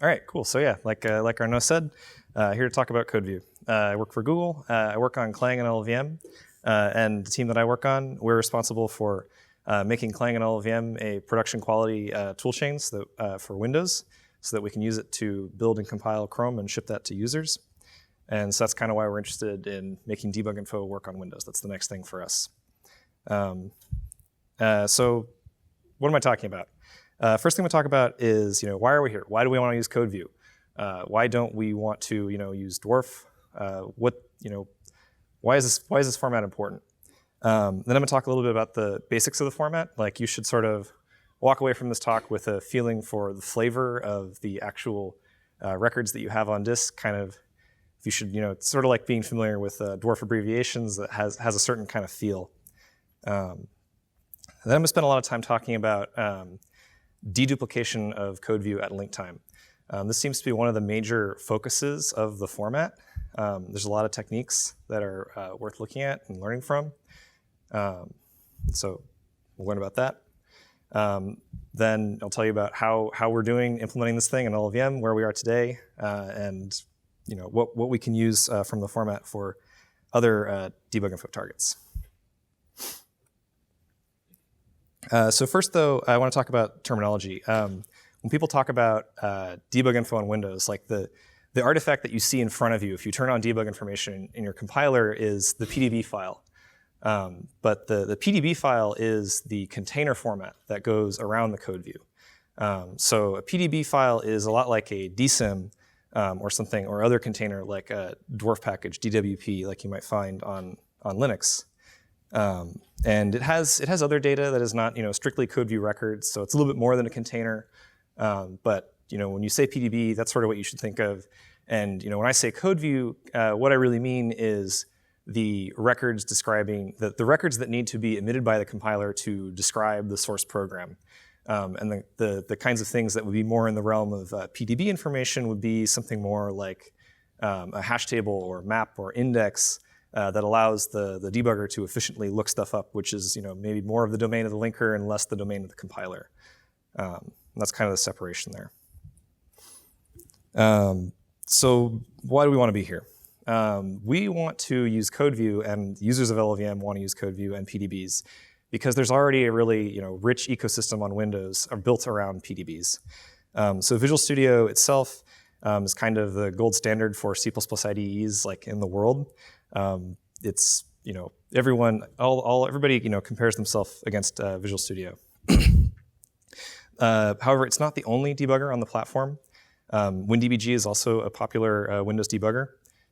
All right, cool. So yeah, like Arnaud said, here to talk about CodeView. I work for Google. I work on Clang and LLVM, and the team that I work on, we're responsible for making Clang and LLVM a production quality toolchain for Windows, so that we can use it to build and compile Chrome and ship that to users. And so that's kind of why we're interested in making debug info work on Windows. That's the next thing for us. So what am I talking about? First thing we talk about is, why are we here? Why do we want to use CodeView? Why don't we want to, use DWARF? Why is this format important? Then I'm going to talk a little bit about the basics of the format. Like, you should sort of walk away from this talk with a feeling for the flavor of the actual records that you have on disk. Kind of, if you should, it's sort of like being familiar with DWARF abbreviations that has a certain kind of feel. Then I'm going to spend a lot of time talking about deduplication of CodeView at link time. This seems to be one of the major focuses of the format. There's a lot of techniques that are worth looking at and learning from. So we'll learn about that. Then I'll tell you about how we're doing implementing this thing in LLVM, where we are today, and what we can use from the format for other debug info targets. So first, though, I want to talk about terminology. When people talk about debug info on Windows, like the artifact that you see in front of you, if you turn on debug information in your compiler, is the PDB file. But the PDB file is the container format that goes around the CodeView. So a PDB file is a lot like a dsym or something, or other container like a DWARF package, DWP, like you might find on Linux. And it has other data that is not strictly CodeView records, so it's a little bit more than a container. But when you say PDB, that's sort of what you should think of. And when I say CodeView, what I really mean is the records describing the records that need to be emitted by the compiler to describe the source program. And the kinds of things that would be more in the realm of PDB information would be something more like a hash table or map or index that allows the debugger to efficiently look stuff up, which is maybe more of the domain of the linker and less the domain of the compiler. That's kind of the separation there. So why do we want to be here? We want to use CodeView, and users of LLVM want to use CodeView and PDBs because there's already a really rich ecosystem on Windows built around PDBs. So Visual Studio itself is kind of the gold standard for C++ IDEs like in the world. It's everybody compares themselves against Visual Studio. However, it's not the only debugger on the platform. WinDBG is also a popular Windows debugger.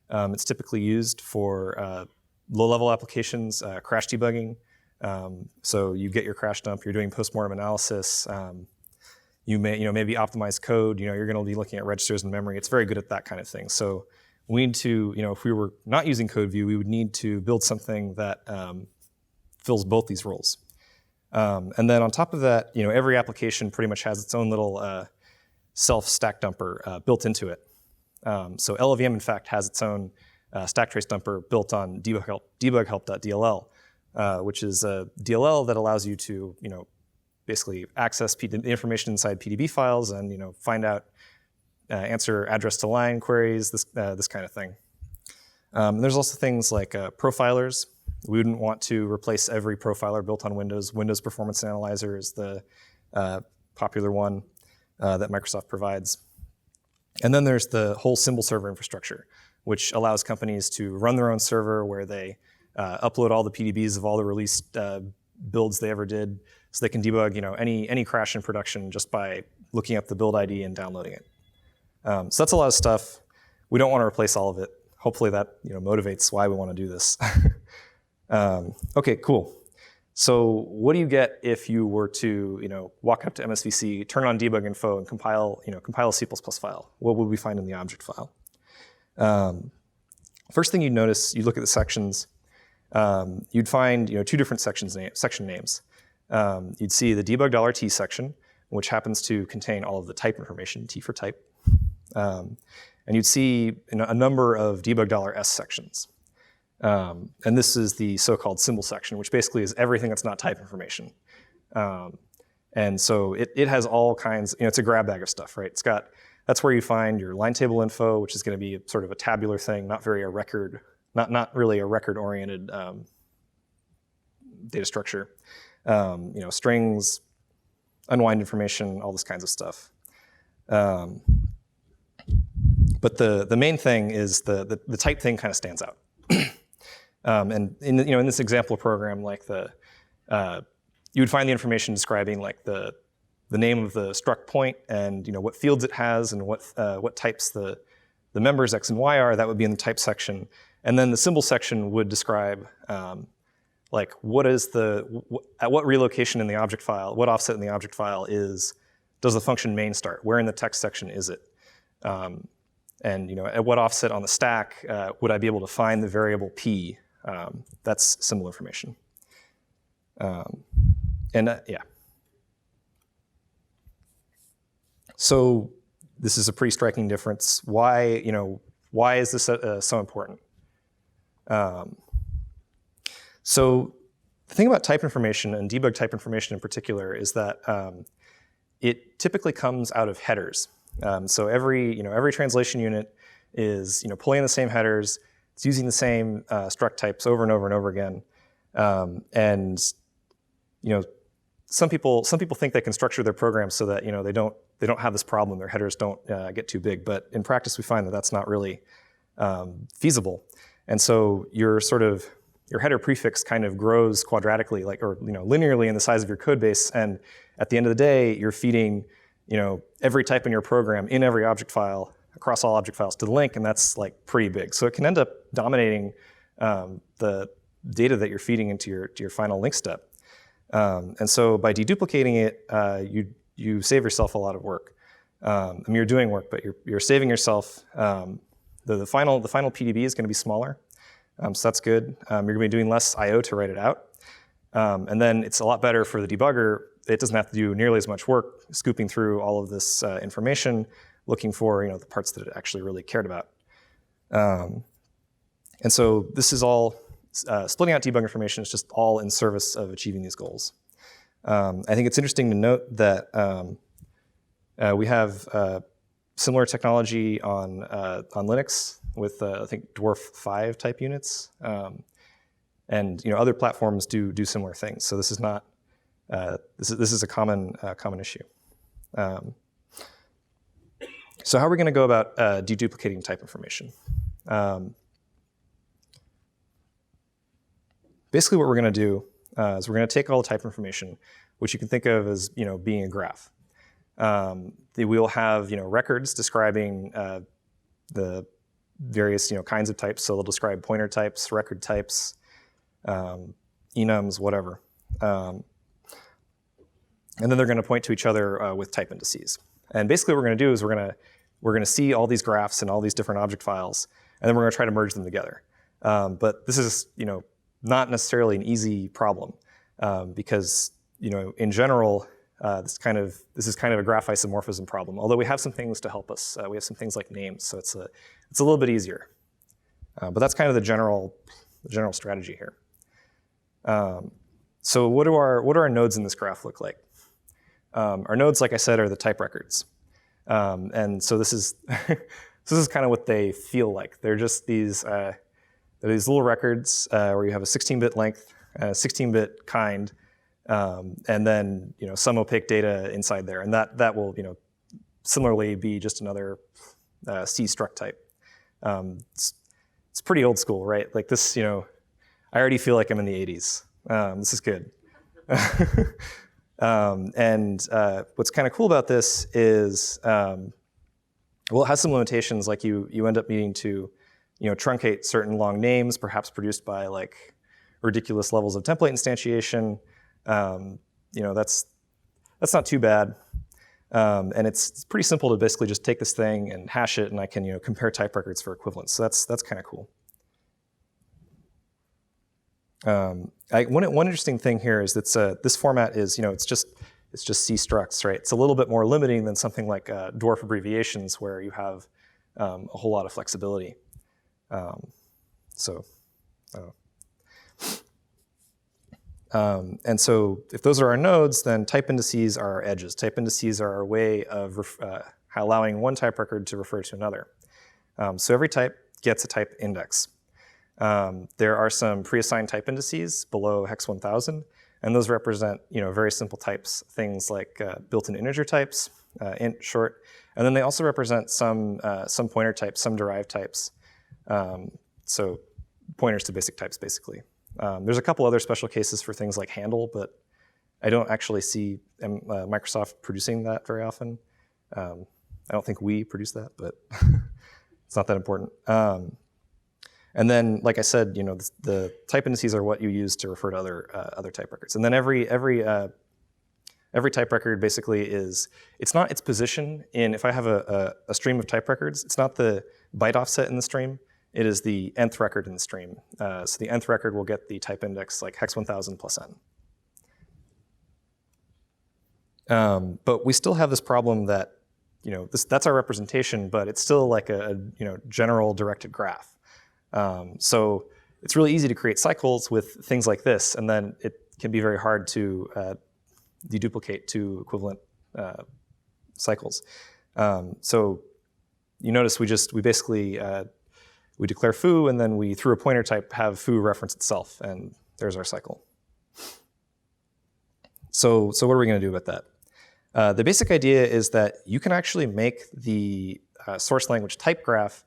It's typically used for low-level applications, crash debugging. So you get your crash dump, you're doing post-mortem analysis. You may maybe optimize code. You're going to be looking at registers and memory. It's very good at that kind of thing. So we need to, if we were not using CodeView, we would need to build something that fills both these roles. And then on top of that, every application pretty much has its own little self-stack dumper built into it. So LLVM, in fact, has its own stack trace dumper built on dbghelp.dll, which is a DLL that allows you to, basically access the information inside PDB files and, find out, answer address to line queries, this kind of thing. And there's also things like profilers. We wouldn't want to replace every profiler built on Windows. Windows Performance Analyzer is the popular one that Microsoft provides. And then there's the whole symbol server infrastructure, which allows companies to run their own server where they upload all the PDBs of all the released builds they ever did, so they can debug any crash in production just by looking up the build ID and downloading it. So that's a lot of stuff. We don't want to replace all of it. Hopefully that motivates why we want to do this. Okay, cool. So what do you get if you were to walk up to MSVC, turn on debug info, and compile a C++ file? What would we find in the object file? First thing you'd notice, you look at the sections, you'd find two different section names. You'd see the debug$T section, which happens to contain all of the type information, T for type. And you'd see a number of debug$S sections. And this is the so-called symbol section, which basically is everything that's not type information. And so it has all kinds, it's a grab bag of stuff, right? It's got That's where you find your line table info, which is going to be sort of a tabular thing, not really a record-oriented data structure. Strings, unwind information, all this kinds of stuff. But the main thing is the type thing kind of stands out. And in this example program, like you would find the information describing like the name of the struct point and what fields it has and what types the members X and Y are. That would be in the type section, and then the symbol section would describe like at what relocation in the object file, what offset in the object file does the function main start? Where in the text section is it? And at what offset on the stack would I be able to find the variable p? That's symbol information. Yeah. So this is a pretty striking difference. Why is this so important? So the thing about type information and debug type information in particular is that it typically comes out of headers. So every translation unit is pulling in the same headers. It's using the same struct types over and over and over again. And some people think they can structure their programs so that they don't have this problem. Their headers don't get too big. But in practice, we find that that's not really feasible. And so your header prefix kind of grows quadratically, or linearly in the size of your code base. And at the end of the day, you're feeding every type in your program in every object file across all object files to the link, and that's like pretty big. So it can end up dominating the data that you're feeding into your final link step. And so by deduplicating it, you save yourself a lot of work. You're doing work, but you're saving yourself. The final PDB is going to be smaller, so that's good. You're going to be doing less I/O to write it out, and then it's a lot better for the debugger. It doesn't have to do nearly as much work scooping through all of this information, looking for the parts that it actually really cared about. And so this is all splitting out debug information is just all in service of achieving these goals. I think it's interesting to note that we have similar technology on Linux with I think DWARF 5 type units, and other platforms do similar things. So this is not this is a common issue. So how are we going to go about deduplicating type information? Basically, what we're going to do is we're going to take all the type information, which you can think of as being a graph. We'll have records describing the various kinds of types. So they'll describe pointer types, record types, enums, whatever. And then they're going to point to each other with type indices. And basically, what we're going to do is we're going to see all these graphs and all these different object files, and then we're going to try to merge them together. But this is not necessarily an easy problem because in general this is kind of a graph isomorphism problem. Although we have some things to help us. We have some things like names, so it's a little bit easier. But that's kind of the general strategy here. So what do our nodes in this graph look like? Our nodes, like I said, are the type records. And so this is this is kind of what they feel like. They're just these little records where you have a 16-bit length, 16-bit kind, and then some opaque data inside there, and that will similarly be just another C struct type. It's pretty old school, right? Like this, I already feel like I'm in the 80s. This is good. And what's kind of cool about this is, well, it has some limitations. Like you end up needing to, truncate certain long names, perhaps produced by like ridiculous levels of template instantiation. That's not too bad. And it's pretty simple to basically just take this thing and hash it, and I can compare type records for equivalence. So that's kind of cool. One interesting thing here is that this format is it's just C structs, right? It's a little bit more limiting than something like DWARF abbreviations, where you have a whole lot of flexibility. And so if those are our nodes, then type indices are our edges. Type indices are our way of allowing one type record to refer to another. So every type gets a type index. There are some pre-assigned type indices below hex 1000, and those represent very simple types, things like built-in integer types, int, short, and then they also represent some pointer types, some derived types. So pointers to basic types, basically. There's a couple other special cases for things like handle, but I don't actually see Microsoft producing that very often. I don't think we produce that, but it's not that important. And then, like I said, the type indices are what you use to refer to other type records. And then every type record basically it's not its position in, if I have a stream of type records, it's not the byte offset in the stream, it is the nth record in the stream. So the nth record will get the type index like hex 1000 plus n. But we still have this problem that, that's our representation, but it's still like a general directed graph. So it's really easy to create cycles with things like this, and then it can be very hard to deduplicate two equivalent cycles. So you notice we basically we declare foo, and then we, through a pointer type, have foo reference itself, and there's our cycle. So what are we going to do about that? The basic idea is that you can actually make the source language type graph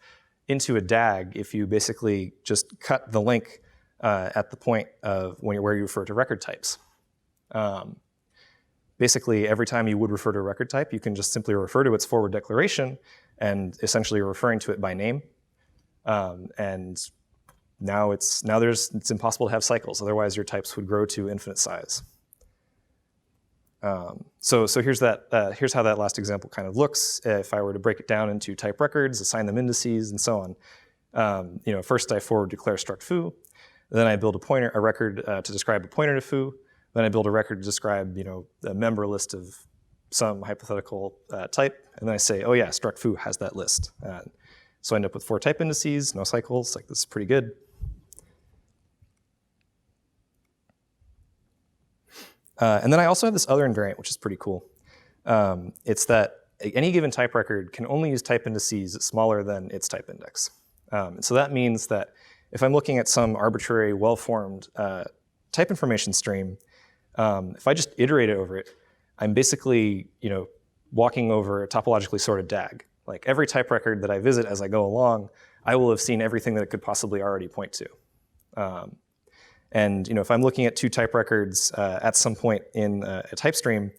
into a DAG if you basically just cut the link at the point of where you refer to record types. Basically, every time you would refer to a record type, you can just simply refer to its forward declaration and essentially referring to it by name. And now it's impossible to have cycles. Otherwise, your types would grow to infinite size. So here's how that last example kind of looks. If I were to break it down into type records, assign them indices, and so on. First I forward declare struct foo. Then I build a record to describe a pointer to foo. Then I build a record to describe the member list of some hypothetical type. And then I say, oh yeah, struct foo has that list. So I end up with 4 type indices, no cycles. Like, this is pretty good. And then I also have this other invariant, which is pretty cool. It's that any given type record can only use type indices smaller than its type index. And so that means that if I'm looking at some arbitrary, well-formed type information stream, if I just iterate over it, I'm basically walking over a topologically sorted DAG. Like, every type record that I visit as I go along, I will have seen everything that it could possibly already point to. And if I'm looking at 2 type records at some point in a type stream,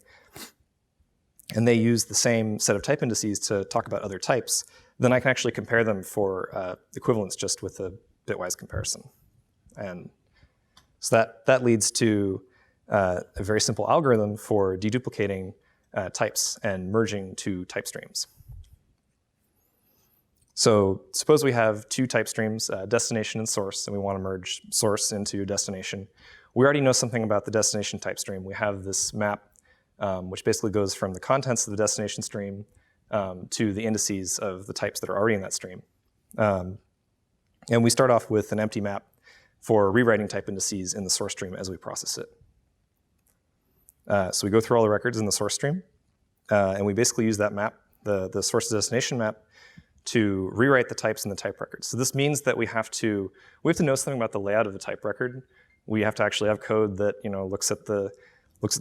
and they use the same set of type indices to talk about other types, then I can actually compare them for equivalence just with a bitwise comparison. And so that leads to a very simple algorithm for deduplicating types and merging 2 type streams. So suppose we have 2 type streams, destination and source, and we want to merge source into destination. We already know something about the destination type stream. We have this map, which basically goes from the contents of the destination stream to the indices of the types that are already in that stream. And we start off with an empty map for rewriting type indices in the source stream as we process it. So we go through all the records in the source stream, and we basically use that map, the source to destination map, to rewrite the types in the type record. So this means that we have to know something about the layout of the type record. We have to actually have code that looks at the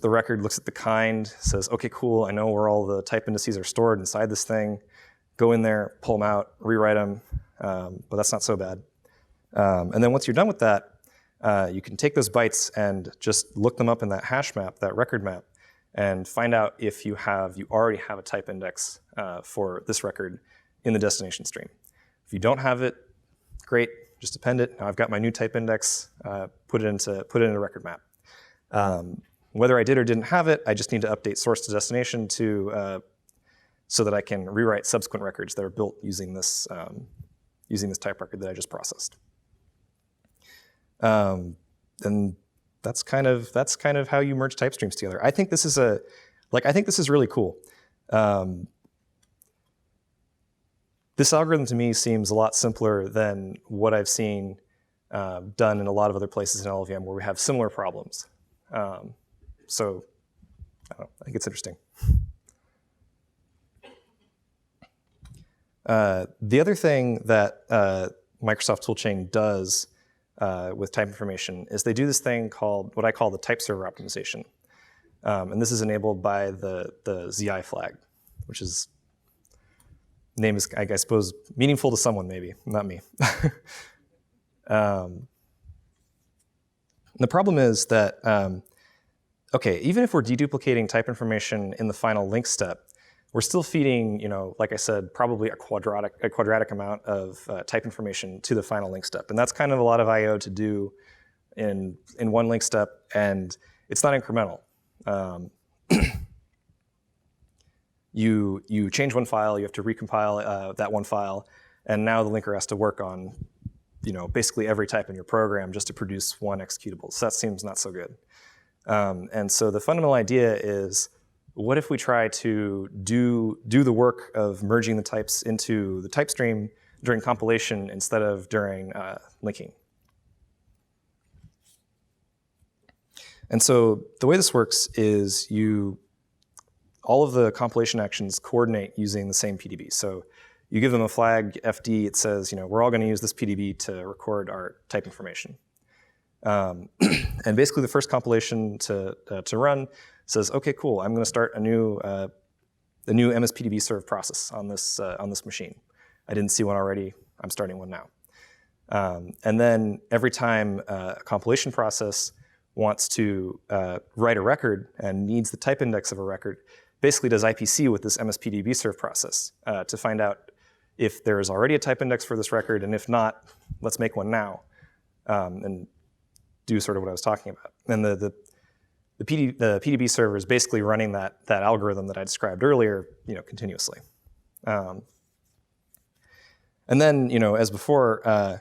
record, looks at the kind, says, okay, cool, I know where all the type indices are stored inside this thing. Go in there, pull them out, rewrite them, but that's not so bad. And then once you're done with that, you can take those bytes and just look them up in that hash map, that record map, and find out if you already have a type index for this record in the destination stream. If you don't have it, great, just append it. Now I've got my new type index, put it into a record map. Whether I did or didn't have it, I just need to update source to destination so that I can rewrite subsequent records that are built using this type record that I just processed. And that's kind of how you merge type streams together. I think this is really cool. This algorithm to me seems a lot simpler than what I've seen done in a lot of other places in LLVM where we have similar problems. So I think it's interesting. The other thing that Microsoft toolchain does with type information is they do this thing called what I call the type server optimization. And this is enabled by the ZI flag, which is, name is, I suppose, meaningful to someone maybe, not me. The problem is that, okay, even if we're deduplicating type information in the final link step, we're still feeding, like I said, probably a quadratic amount of type information to the final link step. And that's kind of a lot of I/O to do in one link step, and it's not incremental. You change one file, you have to recompile that one file, and now the linker has to work on basically every type in your program just to produce one executable. So that seems not so good. And so the fundamental idea is, what if we try to do the work of merging the types into the type stream during compilation instead of during linking? And so the way this works is all of the compilation actions coordinate using the same PDB. So you give them a flag, FD, it says, we're all going to use this PDB to record our type information. And basically the first compilation to run says, okay, cool, I'm going to start a new MSPDB serve process on this machine. I didn't see one already, I'm starting one now. And then every time a compilation process wants to write a record and needs the type index of a record, basically does IPC with this MSPDB serve process to find out if there is already a type index for this record, and if not, let's make one now, and do sort of what I was talking about. And the PDB server is basically running that algorithm that I described earlier, continuously. And then, as before,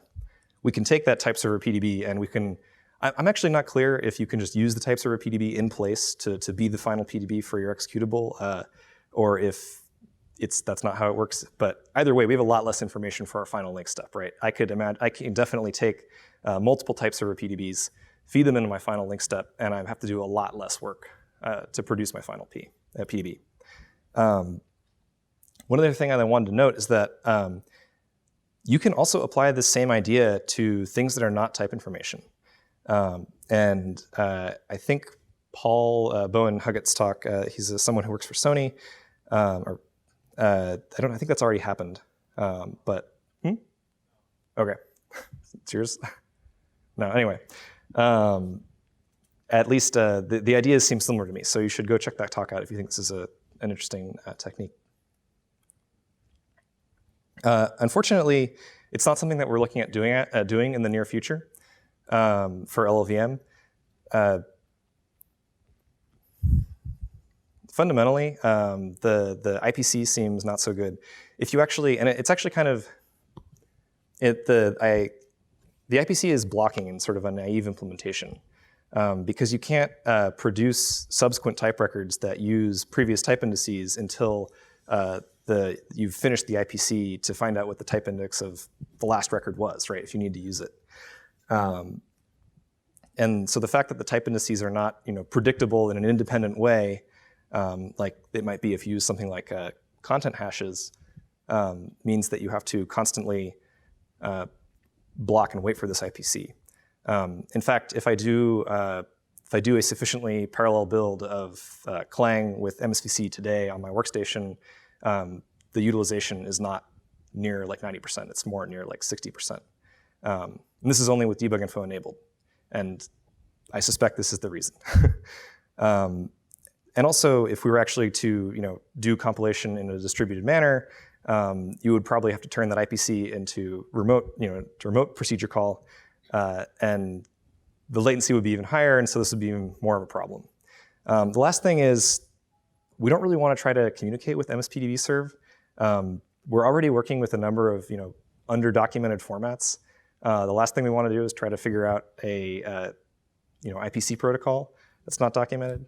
we can take that type server PDB and we can. I'm actually not clear if you can just use the type server PDB in place to be the final PDB for your executable, or if that's not how it works. But either way, we have a lot less information for our final link step, right? I can definitely take multiple type server PDBs, feed them into my final link step, and I have to do a lot less work to produce my final PDB. One other thing I wanted to note is that you can also apply the same idea to things that are not type information. And I think Paul Bowen Huggett's talk, he's someone who works for Sony, I think that's already happened, but, okay, it's yours? No, anyway, at least the ideas seem similar to me, so you should go check that talk out if you think this is an interesting technique. Unfortunately, it's not something that we're looking at doing in the near future for LLVM. Fundamentally, the IPC seems not so good. If you actually, and it's actually kind of, the IPC is blocking in sort of a naive implementation because you can't produce subsequent type records that use previous type indices until you've finished the IPC to find out what the type index of the last record was, right, if you need to use it. And so the fact that the type indices are not predictable in an independent way, like it might be if you use something like content hashes, means that you have to constantly block and wait for this IPC. In fact, if I do a sufficiently parallel build of Clang with MSVC today on my workstation, the utilization is not near like 90%. It's more near like 60%. And this is only with debug info enabled. And I suspect this is the reason. And also, if we were actually to do compilation in a distributed manner, you would probably have to turn that IPC into remote procedure call, and the latency would be even higher, and so this would be even more of a problem. The last thing is, we don't really want to try to communicate with MSPDB serve. We're already working with a number of under-documented formats. The last thing we want to do is try to figure out a IPC protocol that's not documented.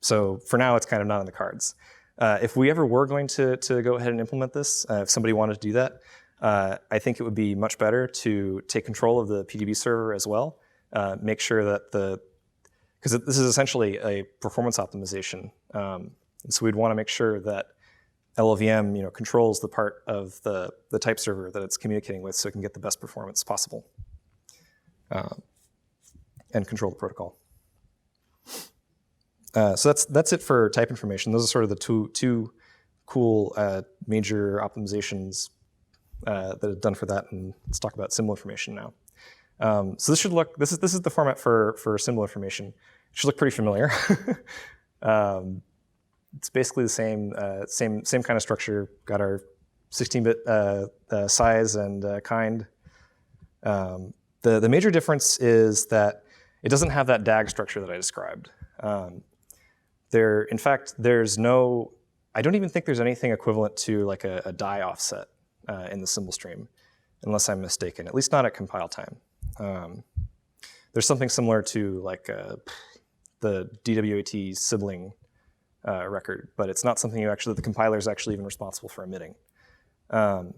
So for now, it's kind of not on the cards. If we ever were going to go ahead and implement this, if somebody wanted to do that, I think it would be much better to take control of the PDB server as well. Make sure that because this is essentially a performance optimization. And so we'd want to make sure that LLVM, controls the part of the type server that it's communicating with, so it can get the best performance possible and control the protocol. So that's it for type information. Those are sort of the two cool major optimizations that are done for that. And let's talk about symbol information now. So this should look. This is the format for symbol information. It should look pretty familiar. It's basically the same kind of structure. Got our 16-bit size and kind. The major difference is that it doesn't have that DAG structure that I described. In fact, there's no. I don't even think there's anything equivalent to like a die offset in the symbol stream, unless I'm mistaken. At least not at compile time. There's something similar to like the DWAT sibling record, but it's not something the compiler is actually even responsible for emitting. So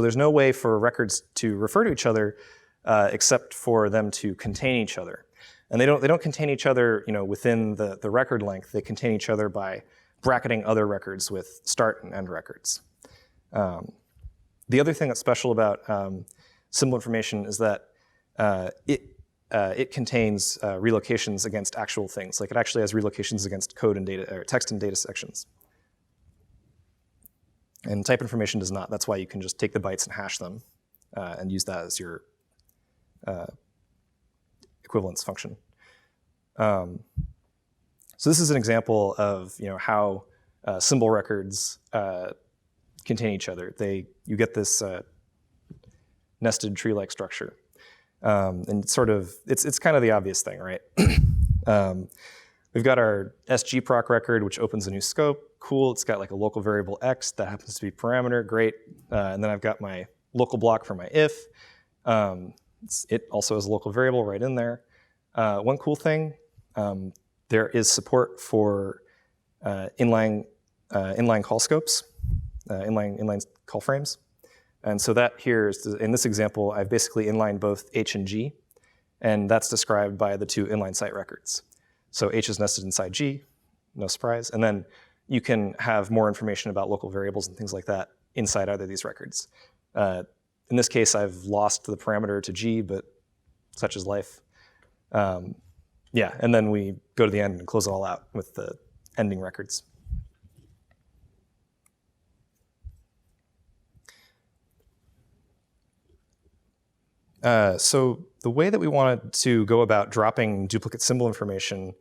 there's no way for records to refer to each other except for them to contain each other. And they don't contain each other within the record length. They contain each other by bracketing other records with start and end records. The other thing that's special about symbol information is that it contains relocations against actual things. Like it actually has relocations against code and data, or text and data sections. And type information does not. That's why you can just take the bytes and hash them and use that as your equivalence function. So this is an example of how symbol records contain each other. You get this nested tree-like structure, and it's kind of the obvious thing, right? We've got our sgproc record, which opens a new scope. Cool. It's got like a local variable x that happens to be parameter. Great. And then I've got my local block for my if. It also has a local variable right in there. One cool thing, there is support for inline call scopes, inline call frames. And so that here is, in this example, I've basically inlined both H and G, and that's described by the two inline site records. So H is nested inside G, no surprise. And then you can have more information about local variables and things like that inside either of these records. In this case, I've lost the parameter to G, but such is life. Yeah, and then we go to the end and close it all out with the ending records. So the way that we wanted to go about dropping duplicate symbol information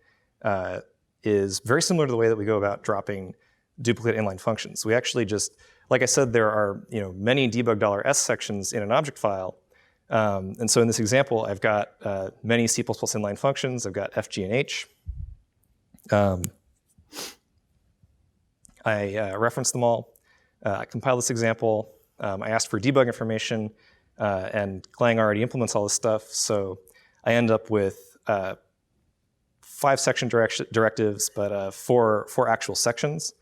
is very similar to the way that we go about dropping duplicate inline functions. We actually just, like I said, there are many debug $s sections in an object file. And so in this example, I've got many C++ inline functions. I've got F, G, and H. I referenced them all. I compiled this example. I asked for debug information, and Clang already implements all this stuff. So I end up with 5 section directives, but four actual sections,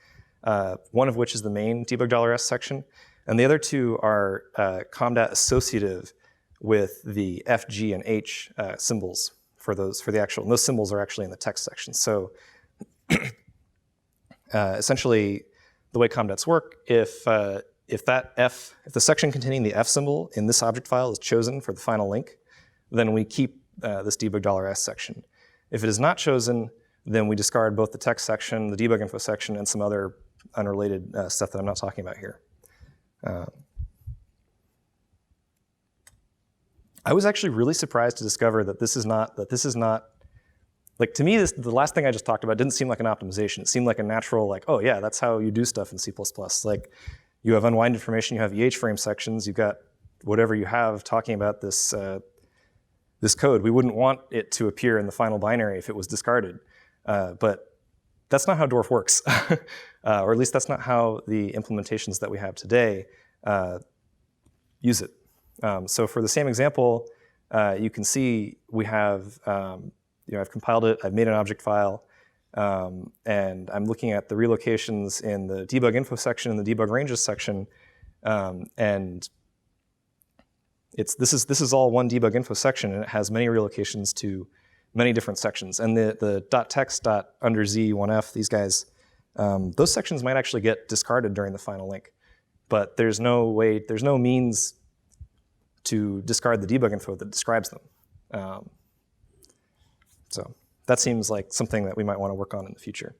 one of which is the main debug $s section. And the other 2 are comdat associative with the F, G, and H symbols for the actual. And those symbols are actually in the text section. So essentially, the way comdats work, if the section containing the F symbol in this object file is chosen for the final link, then we keep this debug $s section. If it is not chosen, then we discard both the text section, the debug info section, and some other unrelated stuff that I'm not talking about here. I was actually really surprised to discover that this is not, like to me, the last thing I just talked about didn't seem like an optimization. It seemed like a natural, like, oh yeah, that's how you do stuff in C++. Like you have unwind information, you have EH frame sections, you've got whatever you have talking about this, this code. We wouldn't want it to appear in the final binary if it was discarded. But that's not how DWARF works. Or at least that's not how the implementations that we have today use it. So for the same example, you can see we have, I've compiled it, I've made an object file, and I'm looking at the relocations in the debug info section and the debug ranges section, and this is all one debug info section, and it has many relocations to many different sections. And the .text._z1f, these guys, those sections might actually get discarded during the final link. But there's no means to discard the debug info that describes them. So that seems like something that we might want to work on in the future.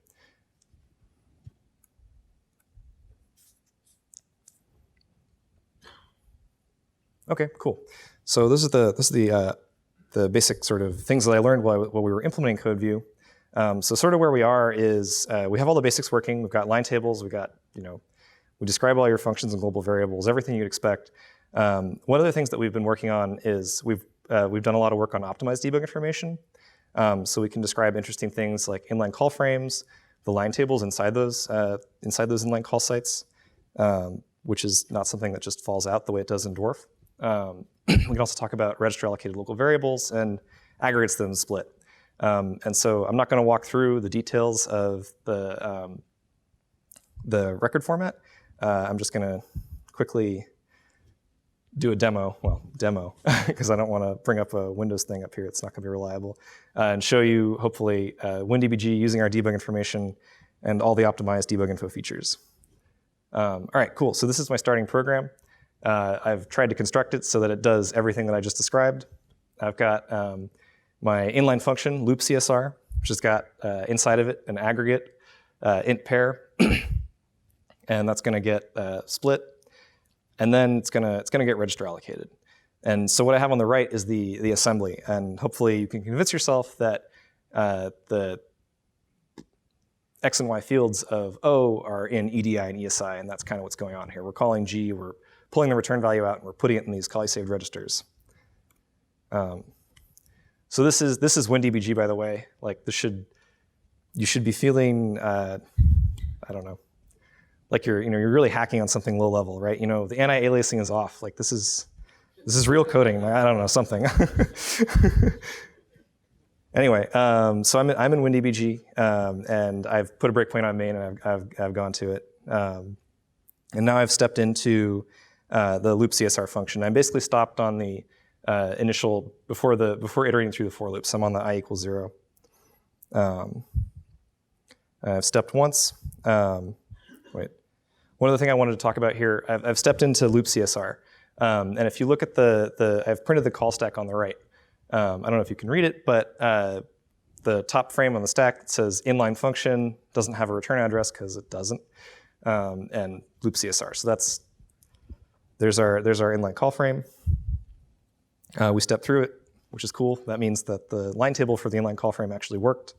Okay, cool. So this is the basic sort of things that I learned while we were implementing CodeView. So sort of where we are is we have all the basics working. We've got line tables. We've got, we describe all your functions and global variables, everything you'd expect. One of the things that we've been working on is we've done a lot of work on optimized debug information. So we can describe interesting things like inline call frames, the line tables inside those inline call sites, which is not something that just falls out the way it does in DWARF. We can also talk about register allocated local variables and aggregates them split. And so I'm not going to walk through the details of the record format. I'm just going to quickly do a demo, because I don't want to bring up a Windows thing up here. It's not going to be reliable. And show you, hopefully, WinDBG using our debug information and all the optimized debug info features. All right, cool. So this is my starting program. I've tried to construct it so that it does everything that I just described. I've got my inline function, loop_csr, which has got inside of it an aggregate int pair, and that's going to get split, and then it's going to get register allocated. And so what I have on the right is the assembly, and hopefully you can convince yourself that the X and Y fields of O are in EDI and ESI, and that's kind of what's going on here. We're calling G, we're pulling the return value out, and we're putting it in these calli-saved registers. So this is WinDBG, by the way. Like you should be feeling, I don't know, like you're really hacking on something low level, right? The anti-aliasing is off. Like this is real coding. I don't know, something. Anyway, so I'm in WinDBG, and I've put a breakpoint on main, and I've gone to it, and now I've stepped into the loop_csr function. I basically stopped on the initial before iterating through the for loops. I'm on the I = 0. I've stepped once. Wait, one other thing I wanted to talk about here. I've stepped into loop_csr, and if you look at I've printed the call stack on the right. I don't know if you can read it, but the top frame on the stack that says inline function doesn't have a return address because it doesn't, and loop_csr. So there's our inline call frame. We stepped through it, which is cool. That means that the line table for the inline call frame actually worked.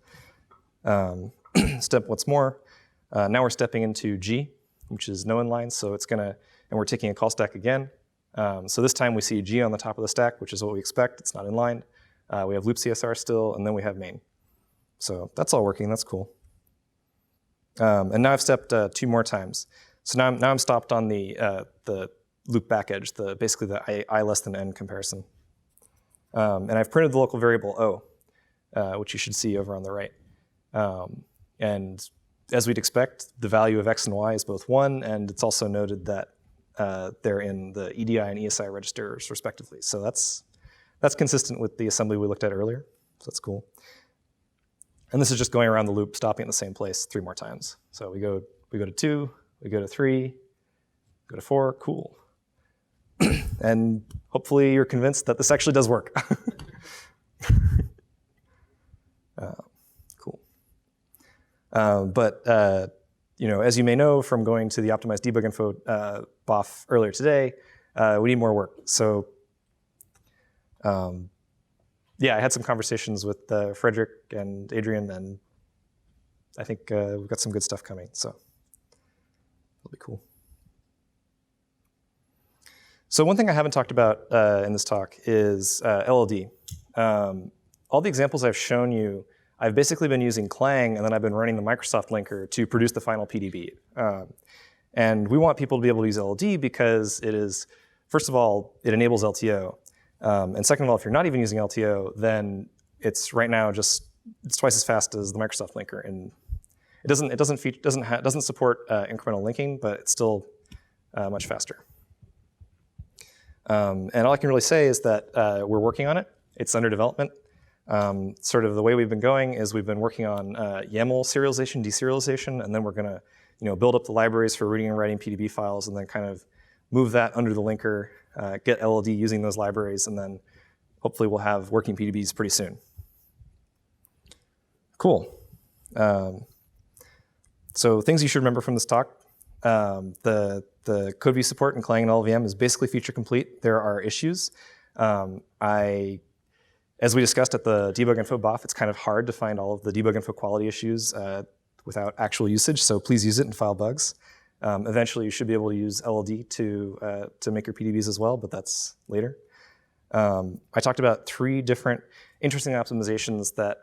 Step once more. Now we're stepping into G, which is no inline, so and we're taking a call stack again. So this time we see G on the top of the stack, which is what we expect. It's not inlined. We have loop_csr still, and then we have main. So that's all working. That's cool. And now I've stepped 2 more times. So now I'm stopped on the loop back edge, basically the I less than n comparison. And I've printed the local variable O, which you should see over on the right. And as we'd expect, the value of X and Y is both 1, and it's also noted that they're in the EDI and ESI registers respectively. So that's consistent with the assembly we looked at earlier. So that's cool. And this is just going around the loop, stopping at the same place 3 more times. So we go to 2, we go to 3, go to 4, cool. And hopefully you're convinced that this actually does work. Cool. But as you may know from going to the optimized debug info BOF earlier today, we need more work. So yeah, I had some conversations with Frederick and Adrian, and I think we've got some good stuff coming. So it'll be cool. So one thing I haven't talked about in this talk is LLD. All the examples I've shown you, I've basically been using Clang, and then I've been running the Microsoft linker to produce the final PDB. And we want people to be able to use LLD because it is, first of all, it enables LTO. And second of all, if you're not even using LTO, then it's right now it's twice as fast as the Microsoft linker. And it doesn't support incremental linking, but it's still much faster. And all I can really say is that we're working on it. It's under development. Sort of the way we've been going is we've been working on YAML serialization, deserialization, and then we're going to build up the libraries for reading and writing PDB files, and then kind of move that under the linker, get LLD using those libraries, and then hopefully we'll have working PDBs pretty soon. Cool. So things you should remember from this talk. The CodeView support in Clang and LLVM is basically feature complete. There are issues. As we discussed at the debug info BOF, it's kind of hard to find all of the debug info quality issues without actual usage, so please use it and file bugs. Eventually, you should be able to use LLD to make your PDBs as well, but that's later. I talked about 3 different interesting optimizations that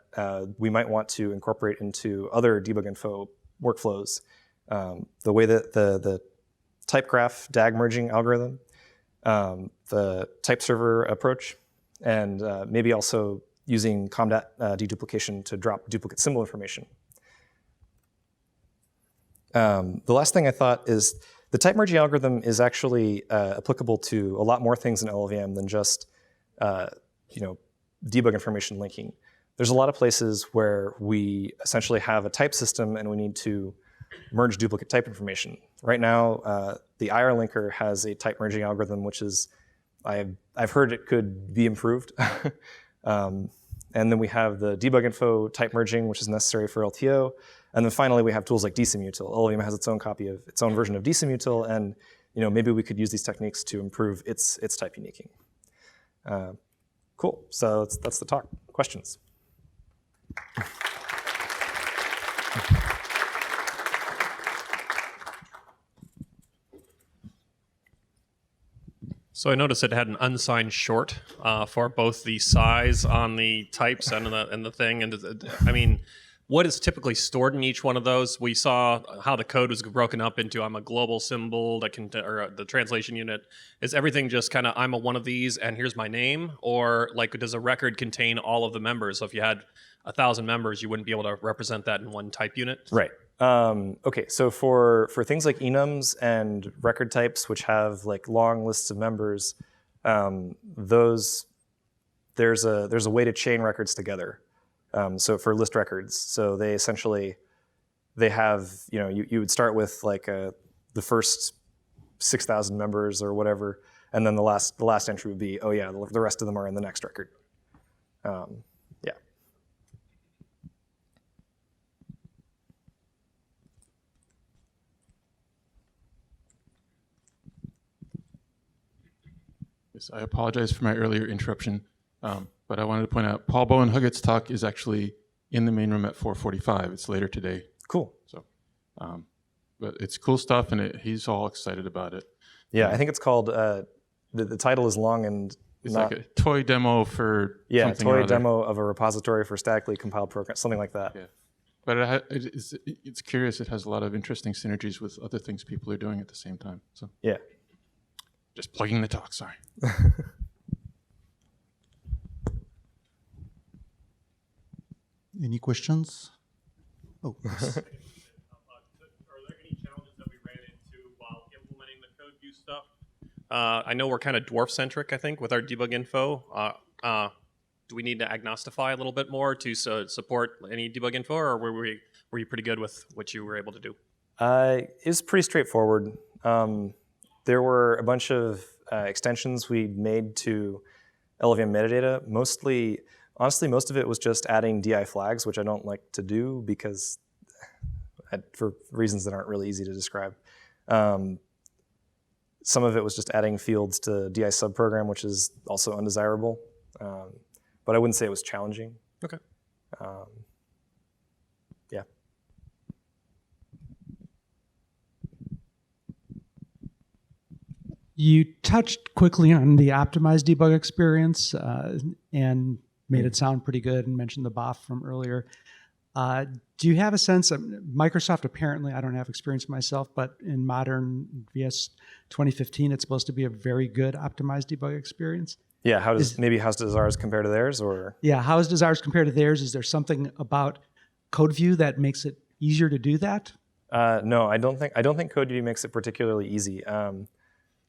we might want to incorporate into other debug info workflows. The way that the type graph DAG merging algorithm, the type server approach, and maybe also using comdat deduplication to drop duplicate symbol information. The last thing I thought is the type merging algorithm is actually applicable to a lot more things in LLVM than just debug information linking. There's a lot of places where we essentially have a type system and we need to merge duplicate type information. Right now, the IR linker has a type merging algorithm, which is, I've heard it could be improved. And then we have the debug info type merging, which is necessary for LTO. And then finally, we have tools like dsymutil. LLVM has its own copy of its own version of dsymutil, and maybe we could use these techniques to improve its type uniquing. Cool. So that's the talk. Questions? So I noticed it had an unsigned short for both the size on the types and the thing. And I mean, what is typically stored in each one of those? We saw how the code was broken up into I'm a global symbol that can, or the translation unit. Is everything just kind of I'm a one of these and here's my name, or like does a record contain all of the members? So if you had 1,000 members, you wouldn't be able to represent that in one type unit. Right. Okay, so for things like enums and record types, which have like long lists of members, there's a way to chain records together. So for list records, so they essentially have you would start with like the first 6,000 members or whatever, and then the last entry would be, oh yeah, the rest of them are in the next record. Yeah. Yes, I apologize for my earlier interruption, but I wanted to point out Paul Bowen Huggett's talk is actually in the main room at 4:45. It's later today. Cool. So, but it's cool stuff, and he's all excited about it. Yeah, I think it's called. The title is long and it's like a toy demo for toy demo of a repository for statically compiled programs, something like that. Yeah, but it's curious. It has a lot of interesting synergies with other things people are doing at the same time. So yeah. Just plugging the talk, sorry. Any questions? Oh, yes. Are there any challenges that we ran into while implementing the CodeView stuff? I know we're kind of dwarf-centric, I think, with our debug info. Do we need to agnostify a little bit more to support any debug info, or were you pretty good with what you were able to do? It was pretty straightforward. There were a bunch of extensions we made to LLVM metadata. Honestly, most of it was just adding DI flags, which I don't like to do because for reasons that aren't really easy to describe. Some of it was just adding fields to DI subprogram, which is also undesirable. But I wouldn't say it was challenging. Okay. Yeah. You touched quickly on the optimized debug experience and made it sound pretty good and mentioned the BOF from earlier. Do you have a sense of Microsoft? Apparently, I don't have experience myself, but in modern VS 2015, it's supposed to be a very good optimized debug experience. Yeah, how does ours compare to theirs, or? Yeah, how does ours compare to theirs? Is there something about CodeView that makes it easier to do that? No, I don't think CodeView makes it particularly easy.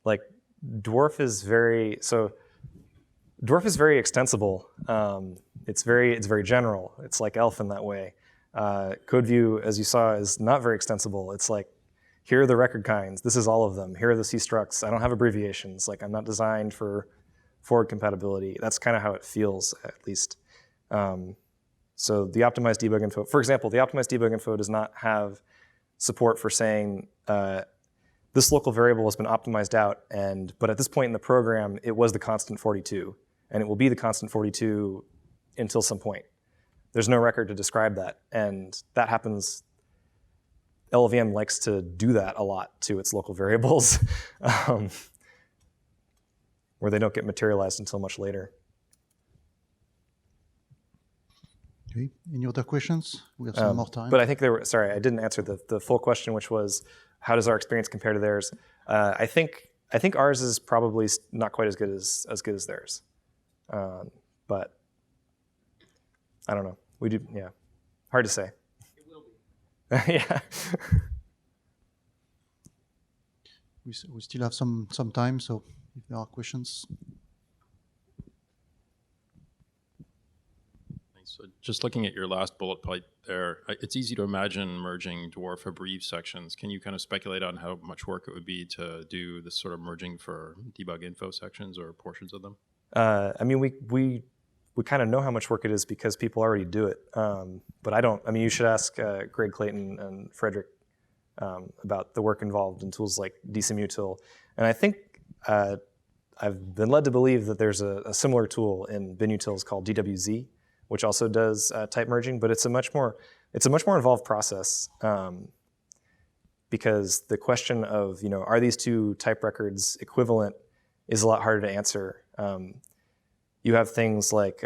Like DWARF is very, so DWARF is very extensible. It's very general. It's like ELF in that way. CodeView, as you saw, is not very extensible. It's like, here are the record kinds. This is all of them. Here are the C structs. I don't have abbreviations. Like, I'm not designed for forward compatibility. That's kind of how it feels, at least. So the optimized debug info, for example, the optimized debug info does not have support for saying this local variable has been optimized out, but at this point in the program, it was the constant 42, and it will be the constant 42 until some point. There's no record to describe that, and that happens. LLVM likes to do that a lot to its local variables, where they don't get materialized until much later. Okay. Any other questions? We have some more time. But I think sorry, I didn't answer the full question, which was, how does our experience compare to theirs? I think ours is probably not quite as good as theirs. But I don't know. We do, yeah. Hard to say. It will be. Yeah. We still have some time, so if there are questions. So just looking at your last bullet point there, it's easy to imagine merging DWARF abbrev sections. Can you kind of speculate on how much work it would be to do this sort of merging for debug info sections or portions of them? I mean, we kind of know how much work it is because people already do it. But I don't. I mean, you should ask Greg Clayton and Frederick about the work involved in tools like llvm-dsymutil. And I think I've been led to believe that there's a similar tool in binutils called DWZ, which also does type merging, but it's a much more involved process because the question of, are these two type records equivalent is a lot harder to answer. You have things like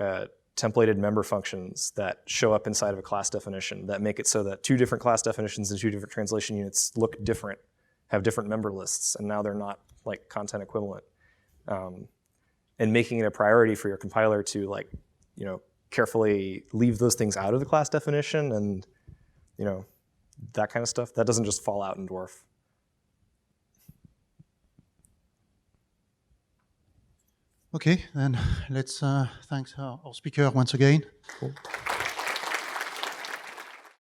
templated member functions that show up inside of a class definition that make it so that two different class definitions and two different translation units look different, have different member lists, and now they're not like content equivalent. And making it a priority for your compiler to carefully leave those things out of the class definition and that kind of stuff, that doesn't just fall out in DWARF. Okay, then let's thank our speaker once again. Cool.